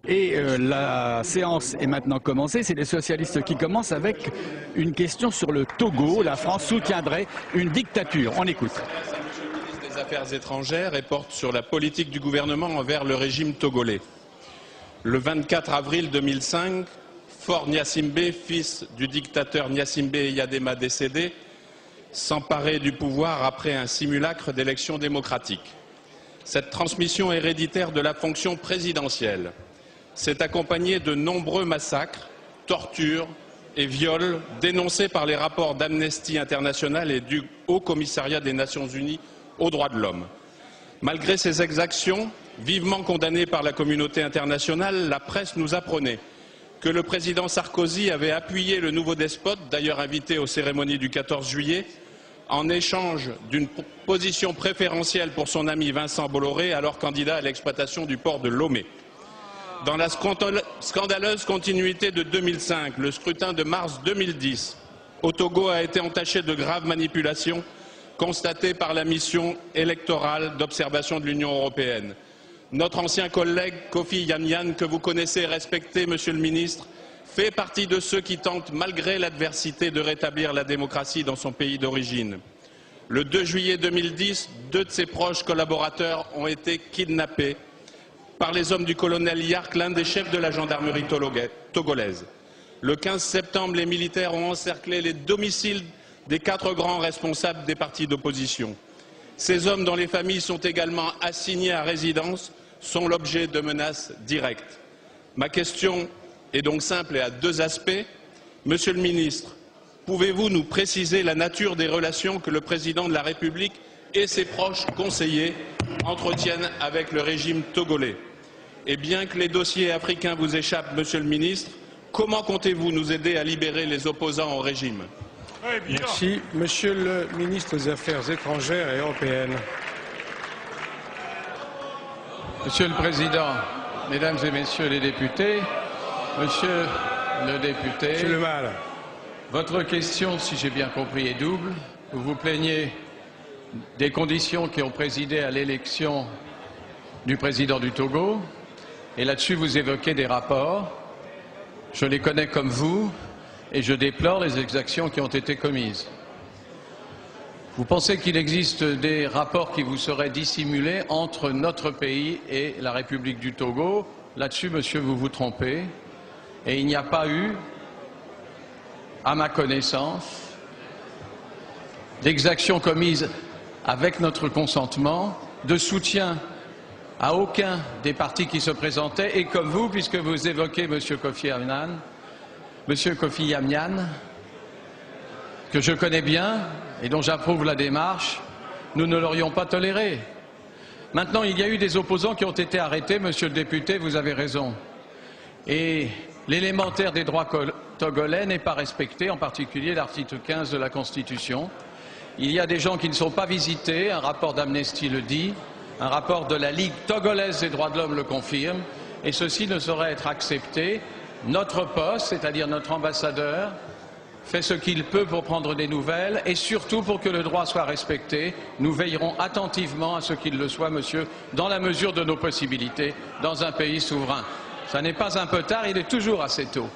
Et la séance est maintenant commencée. C'est les socialistes qui commencent avec une question sur le Togo. La France soutiendrait une dictature. On écoute. Des Affaires étrangères et porte sur la politique du gouvernement envers le régime togolais. Le 24 avril 2005, Faure Gnassingbé, fils du dictateur Gnassingbé Eyadema décédé, s'emparait du pouvoir après un simulacre d'élection démocratique. Cette transmission héréditaire de la fonction présidentielle s'est accompagnée de nombreux massacres, tortures et viols dénoncés par les rapports d'Amnesty International et du Haut Commissariat des Nations Unies aux droits de l'homme. Malgré ces exactions, vivement condamnées par la communauté internationale, la presse nous apprenait que le président Sarkozy avait appuyé le nouveau despote, d'ailleurs invité aux cérémonies du 14 juillet, en échange d'une position préférentielle pour son ami Vincent Bolloré, alors candidat à l'exploitation du port de Lomé. Dans la scandaleuse continuité de 2005, le scrutin de mars 2010 au Togo a été entaché de graves manipulations constatées par la mission électorale d'observation de l'Union européenne. Notre ancien collègue Kofi Yamyan, que vous connaissez et respectez, Monsieur le Ministre, fait partie de ceux qui tentent, malgré l'adversité, de rétablir la démocratie dans son pays d'origine. Le 2 juillet 2010, 2 de ses proches collaborateurs ont été kidnappés par les hommes du colonel Yark, l'un des chefs de la gendarmerie togolaise. Le 15 septembre, les militaires ont encerclé les domiciles des 4 grands responsables des partis d'opposition. Ces hommes, dont les familles sont également assignées à résidence, sont l'objet de menaces directes. Ma question est donc simple et à 2 aspects. Monsieur le ministre, pouvez-vous nous préciser la nature des relations que le président de la République et ses proches conseillers entretiennent avec le régime togolais? Et bien que les dossiers africains vous échappent, Monsieur le ministre, comment comptez-vous nous aider à libérer les opposants au régime? Merci. Monsieur le ministre des Affaires étrangères et européennes. Monsieur le Président, Mesdames et Messieurs les députés, Monsieur le député, Monsieur Le Mal. Votre question, si j'ai bien compris, est double. Vous vous plaignez des conditions qui ont présidé à l'élection du président du Togo, et là-dessus vous évoquez des rapports. Je les connais comme vous, et je déplore les exactions qui ont été commises. Vous pensez qu'il existe des rapports qui vous seraient dissimulés entre notre pays et la République du Togo. Là-dessus, monsieur, vous vous trompez. Et il n'y a pas eu, à ma connaissance, d'exactions commises avec notre consentement, de soutien à aucun des partis qui se présentaient, et comme vous, puisque vous évoquez monsieur Kofi Yamyan, que je connais bien et dont j'approuve la démarche, nous ne l'aurions pas toléré. Maintenant, il y a eu des opposants qui ont été arrêtés, monsieur le député, vous avez raison. Et l'élémentaire des droits togolais n'est pas respecté, en particulier l'article 15 de la Constitution. Il y a des gens qui ne sont pas visités, un rapport d'Amnesty le dit, un rapport de la Ligue togolaise des droits de l'homme le confirme, et ceci ne saurait être accepté. Notre poste, c'est-à-dire notre ambassadeur, fait ce qu'il peut pour prendre des nouvelles et surtout pour que le droit soit respecté. Nous veillerons attentivement à ce qu'il le soit, monsieur, dans la mesure de nos possibilités, dans un pays souverain. Ça n'est pas un peu tard, il est toujours assez tôt.